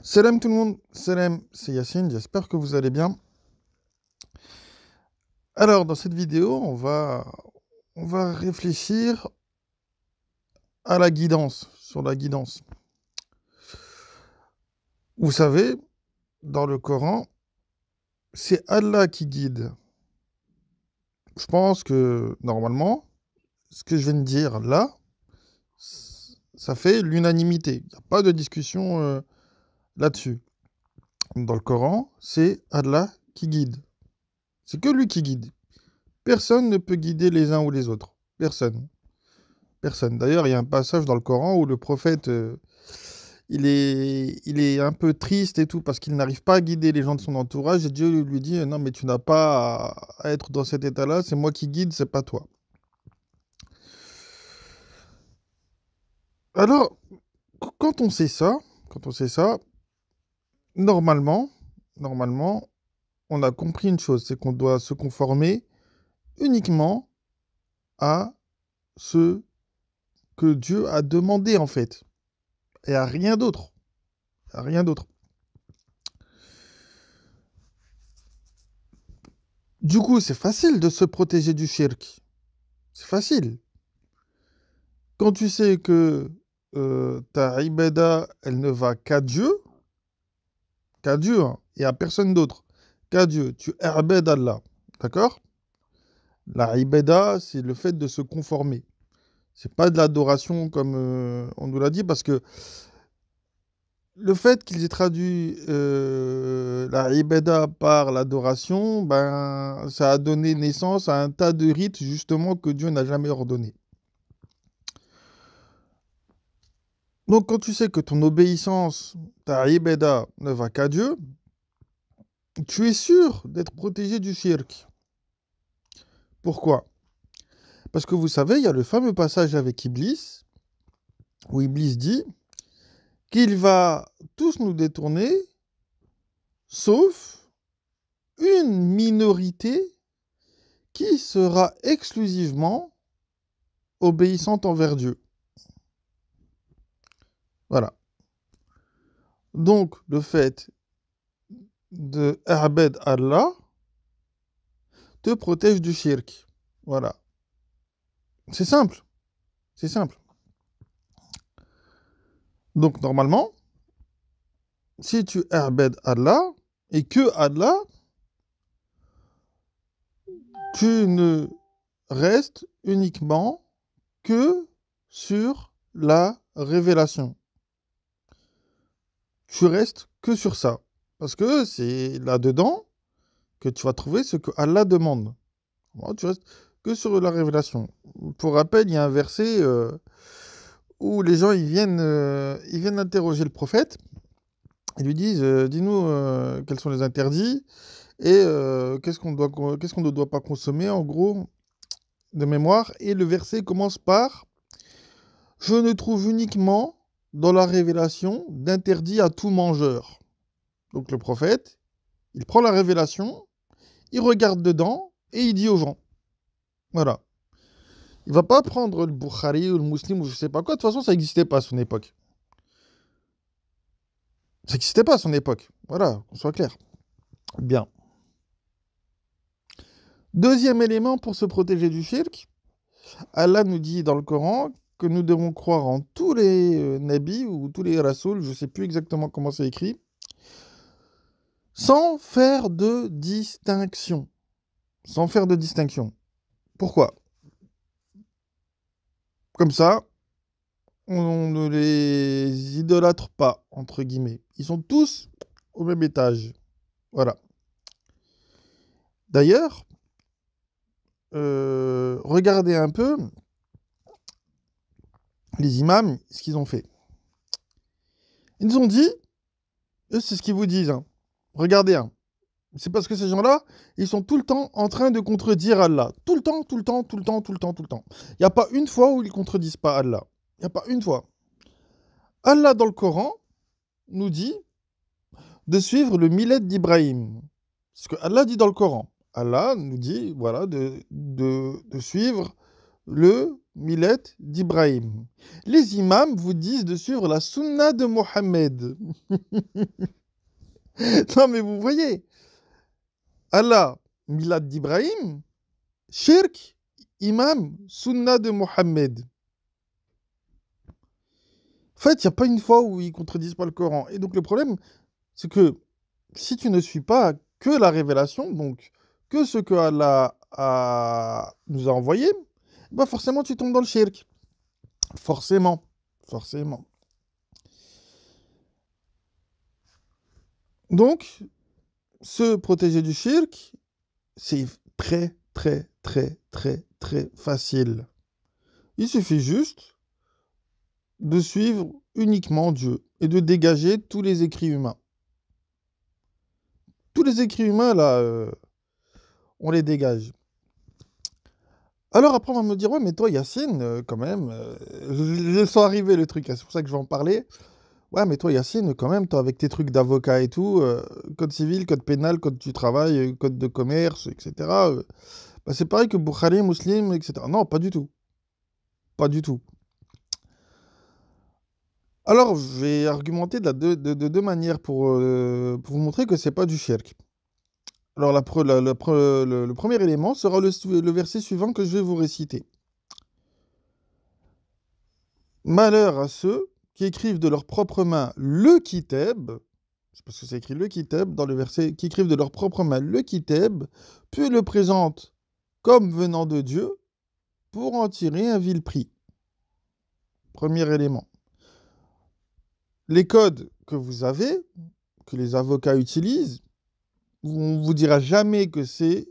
Salam tout le monde, salam, c'est Yacine, j'espère que vous allez bien. Alors, dans cette vidéo, on va réfléchir à la guidance, sur la guidance. Vous savez, dans le Coran, c'est Allah qui guide. Je pense que, normalement, ce que je viens de dire là, ça fait l'unanimité. Il n'y a pas de discussion là-dessus. Dans le Coran, c'est Allah qui guide. C'est que lui qui guide. Personne ne peut guider les uns ou les autres. Personne. Personne. D'ailleurs, il y a un passage dans le Coran où le prophète, il est un peu triste et tout parce qu'il n'arrive pas à guider les gens de son entourage. Et Dieu lui dit, non, mais tu n'as pas à être dans cet état-là. C'est moi qui guide, c'est pas toi. Alors, quand on sait ça, normalement, normalement, on a compris une chose, c'est qu'on doit se conformer uniquement à ce que Dieu a demandé en fait, et à rien d'autre. À rien d'autre. Du coup, c'est facile de se protéger du shirk. C'est facile. Quand tu sais que ta ibada, elle ne va qu'à Dieu, hein, et à personne d'autre, qu'à Dieu, tu erbed Allah. D'accord? La ibada, c'est le fait de se conformer. C'est pas de l'adoration comme on nous l'a dit, parce que le fait qu'ils aient traduit la ibada par l'adoration, ben, ça a donné naissance à un tas de rites justement que Dieu n'a jamais ordonné. Donc quand tu sais que ton obéissance, ta ibada, ne va qu'à Dieu, tu es sûr d'être protégé du shirk. Pourquoi? Parce que vous savez, il y a le fameux passage avec Iblis, où Iblis dit qu'il va tous nous détourner, sauf une minorité qui sera exclusivement obéissante envers Dieu. Voilà. Donc, le fait de Abed Allah te protège du shirk. Voilà. C'est simple. C'est simple. Donc, normalement, si tu Abed Allah et que Allah, tu ne restes uniquement que sur la révélation. Tu restes que sur ça. Parce que c'est là-dedans que tu vas trouver ce que Allah demande. Moi, tu restes que sur la révélation. Pour rappel, il y a un verset où les gens ils viennent interroger le prophète. Ils lui disent dis-nous quels sont les interdits et qu'est-ce qu'on ne doit pas consommer, en gros, de mémoire. Et le verset commence par je ne trouve uniquement dans la révélation d'interdit à tout mangeur. Donc le prophète, il prend la révélation, il regarde dedans et il dit aux gens. Voilà. Il va pas prendre le Bukhari ou le Muslim ou je sais pas quoi. De toute façon, ça n'existait pas à son époque. Ça n'existait pas à son époque. Voilà, qu'on soit clair. Bien. Deuxième élément pour se protéger du shirk, Allah nous dit dans le Coran que nous devons croire en tous les nabis ou tous les rasouls, je ne sais plus exactement comment c'est écrit, sans faire de distinction. Sans faire de distinction. Pourquoi? Comme ça, on ne les idolâtre pas, entre guillemets. Ils sont tous au même étage. Voilà. D'ailleurs, regardez un peu les imams, ce qu'ils ont fait. Ils nous ont dit, eux, c'est ce qu'ils vous disent, hein. Regardez, hein. C'est parce que ces gens-là, ils sont tout le temps en train de contredire Allah. Tout le temps, tout le temps, tout le temps, tout le temps, tout le temps. Il n'y a pas une fois où ils ne contredisent pas Allah. Il n'y a pas une fois. Allah, dans le Coran, nous dit de suivre le millet d'Ibrahim. Ce que Allah dit dans le Coran. Allah nous dit, voilà, de suivre le Millet d'Ibrahim. Les imams vous disent de suivre la sunna de Mohammed. Non mais vous voyez, Allah, Milad d'Ibrahim, Shirk, imam, sunna de Mohammed. En fait, il n'y a pas une fois où ils contredisent pas le Coran. Et donc le problème, c'est que si tu ne suis pas que la révélation, donc que ce que nous a envoyé, bah forcément tu tombes dans le shirk. Forcément. Forcément. Donc, se protéger du shirk, c'est très, très, très, très, très facile. Il suffit juste de suivre uniquement Dieu et de dégager tous les écrits humains. Tous les écrits humains, là, on les dégage. Alors après, on va me dire, ouais, mais toi, Yacine, quand même, je sens arriver le truc, hein, c'est pour ça que je vais en parler. Ouais, mais toi, Yacine, quand même, toi, avec tes trucs d'avocat et tout, code civil, code pénal, code du travail, code de commerce, etc., bah, c'est pareil que Bukhari, Muslim, etc. Non, pas du tout. Pas du tout. Alors, je vais argumenter de deux manières pour vous montrer que c'est pas du shirk. Alors, le premier élément sera le verset suivant que je vais vous réciter. Malheur à ceux qui écrivent de leurs propres mains le kitab, c'est parce que c'est écrit le kitab dans le verset, qui écrivent de leurs propres mains le kitab, puis le présentent comme venant de Dieu pour en tirer un vil prix. Premier élément. Les codes que vous avez, que les avocats utilisent, on ne vous dira jamais que c'est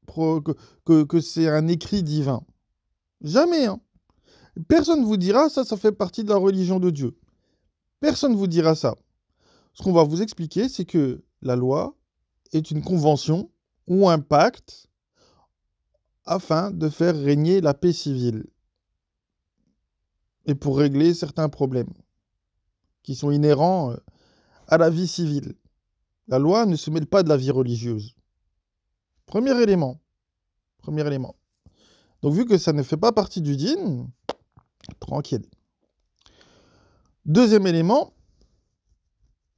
que c'est un écrit divin. Jamais, hein. Personne ne vous dira ça fait partie de la religion de Dieu. Personne ne vous dira ça. Ce qu'on va vous expliquer, c'est que la loi est une convention ou un pacte afin de faire régner la paix civile et pour régler certains problèmes qui sont inhérents à la vie civile. La loi ne se mêle pas de la vie religieuse. Premier élément. Premier élément. Donc vu que ça ne fait pas partie du dîn, tranquille. Deuxième élément,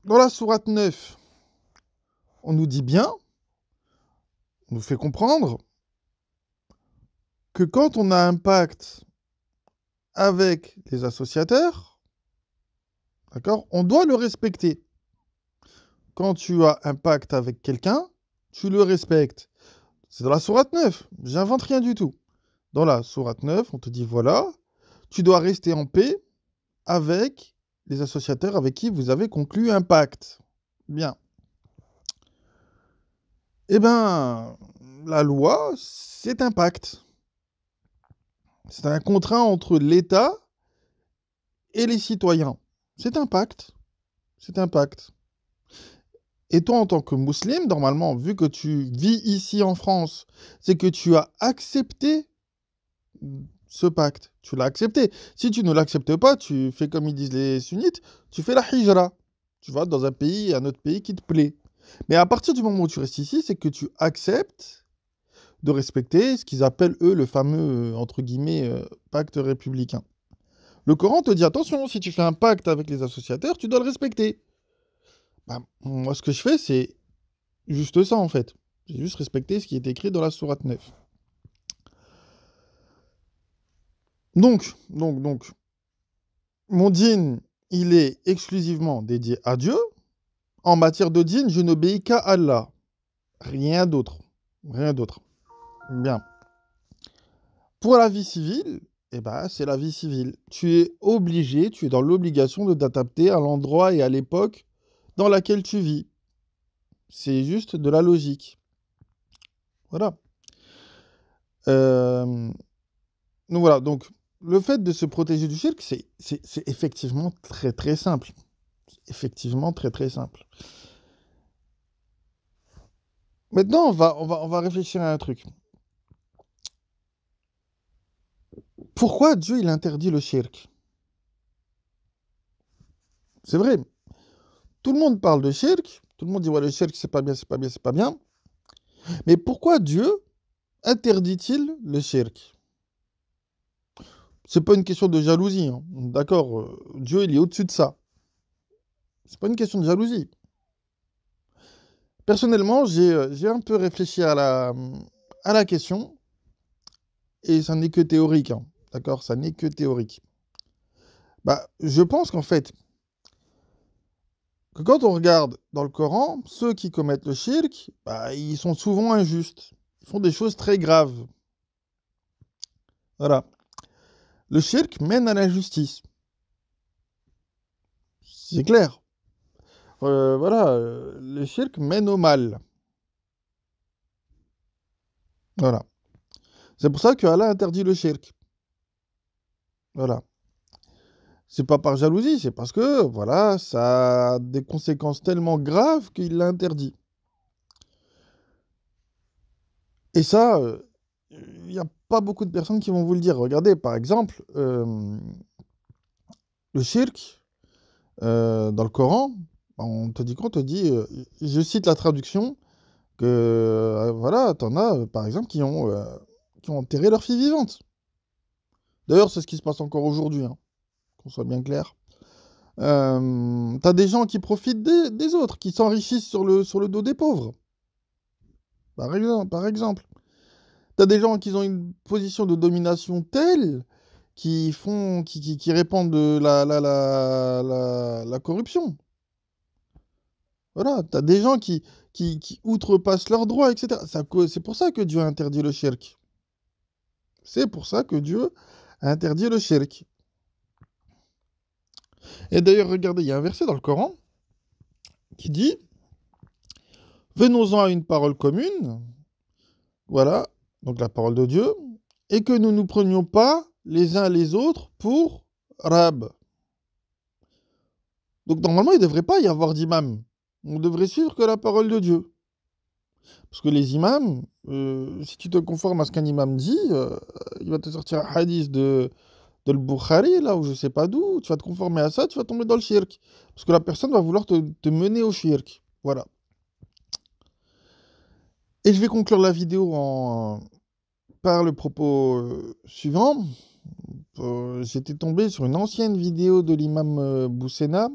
dans la sourate 9, on nous dit bien, on nous fait comprendre que quand on a un pacte avec les associateurs, d'accord, on doit le respecter. Quand tu as un pacte avec quelqu'un, tu le respectes. C'est dans la sourate 9, j'invente rien du tout. Dans la sourate 9, on te dit voilà, tu dois rester en paix avec les associateurs avec qui vous avez conclu un pacte. Bien. Eh bien, la loi, c'est un pacte. C'est un contrat entre l'État et les citoyens. C'est un pacte. C'est un pacte. Et toi, en tant que musulman, normalement, vu que tu vis ici en France, c'est que tu as accepté ce pacte. Tu l'as accepté. Si tu ne l'acceptes pas, tu fais comme ils disent les sunnites, tu fais la hijra. Tu vas dans un pays, un autre pays qui te plaît. Mais à partir du moment où tu restes ici, c'est que tu acceptes de respecter ce qu'ils appellent, eux, le fameux, entre guillemets, pacte républicain. Le Coran te dit, attention, si tu fais un pacte avec les associateurs, tu dois le respecter. Bah, moi, ce que je fais, c'est juste ça, en fait. J'ai juste respecté ce qui est écrit dans la sourate 9. Donc, mon dîn, il est exclusivement dédié à Dieu. En matière de dîn, je n'obéis qu'à Allah. Rien d'autre. Rien d'autre. Bien. Pour la vie civile, eh ben, c'est la vie civile. Tu es obligé, tu es dans l'obligation de t'adapter à l'endroit et à l'époque dans laquelle tu vis. C'est juste de la logique. Voilà. Donc voilà, donc le fait de se protéger du shirk, c'est effectivement très très simple. Effectivement très très simple. Maintenant, on va réfléchir à un truc. Pourquoi Dieu il interdit le shirk? C'est vrai. Tout le monde parle de shirk. Tout le monde dit ouais, le shirk c'est pas bien, c'est pas bien, c'est pas bien. Mais pourquoi Dieu interdit-il le shirk? C'est pas une question de jalousie, hein. D'accord, Dieu, il est au-dessus de ça. C'est pas une question de jalousie. Personnellement, j'ai un peu réfléchi à la question, et ça n'est que théorique, hein. D'accord, ça n'est que théorique. Bah, je pense qu'en fait, que quand on regarde dans le Coran, ceux qui commettent le shirk, bah, ils sont souvent injustes. Ils font des choses très graves. Voilà. Le shirk mène à l'injustice. C'est clair. Voilà, le shirk mène au mal. Voilà. C'est pour ça que Allah interdit le shirk. Voilà. C'est pas par jalousie, c'est parce que, voilà, ça a des conséquences tellement graves qu'il l'a interdit. Et ça, il n'y a pas beaucoup de personnes qui vont vous le dire. Regardez, par exemple, le shirk, dans le Coran, on te dit quoi? On te dit, je cite la traduction, que, voilà, t'en as, par exemple, qui ont enterré leur fille vivante. D'ailleurs, c'est ce qui se passe encore aujourd'hui, hein, qu'on soit bien clair. T'as des gens qui profitent des autres, qui s'enrichissent sur le dos des pauvres. Par exemple. T'as des gens qui ont une position de domination telle qui répandent de la corruption. Voilà, t'as des gens qui outrepassent leurs droits, etc. C'est pour ça que Dieu a interdit le shirk. C'est pour ça que Dieu a interdit le shirk. Et d'ailleurs, regardez, il y a un verset dans le Coran qui dit, venons-en à une parole commune, voilà, donc la parole de Dieu, et que nous ne nous prenions pas les uns les autres pour Rab. Donc normalement, il ne devrait pas y avoir d'imam. On devrait suivre que la parole de Dieu. Parce que les imams, si tu te conformes à ce qu'un imam dit, il va te sortir un hadith de Bukhari, là, ou je sais pas d'où, tu vas te conformer à ça, tu vas tomber dans le shirk. Parce que la personne va vouloir te mener au shirk. Voilà. Et je vais conclure la vidéo par le propos suivant. J'étais tombé sur une ancienne vidéo de l'imam Boussena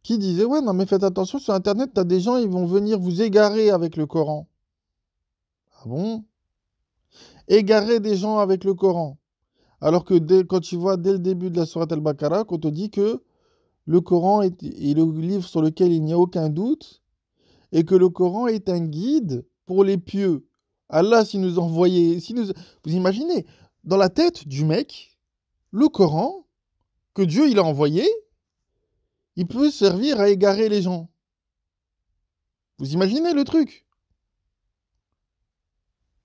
qui disait, ouais, non, mais faites attention, sur Internet, t'as des gens, ils vont venir vous égarer avec le Coran. Ah bon? Égarer des gens avec le Coran. Alors que quand tu vois dès le début de la sourate Al-Baqarah, qu'on te dit que le Coran est le livre sur lequel il n'y a aucun doute, et que le Coran est un guide pour les pieux. Allah, s'il nous envoyait... Vous imaginez, dans la tête du mec, le Coran, que Dieu il a envoyé, il peut servir à égarer les gens. Vous imaginez le truc?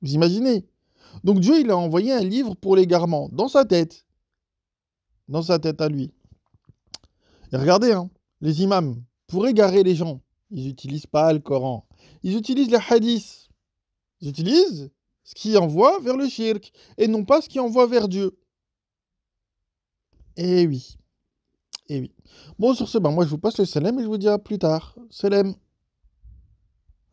Vous imaginez? Donc Dieu, il a envoyé un livre pour l'égarement, dans sa tête. Dans sa tête à lui. Et regardez, hein, les imams, pour égarer les gens, ils n'utilisent pas le Coran. Ils utilisent les hadiths. Ils utilisent ce qui envoie vers le shirk, et non pas ce qui envoie vers Dieu. Eh oui. Eh oui. Bon, sur ce, ben, moi je vous passe le salam et je vous dis à plus tard. Salam.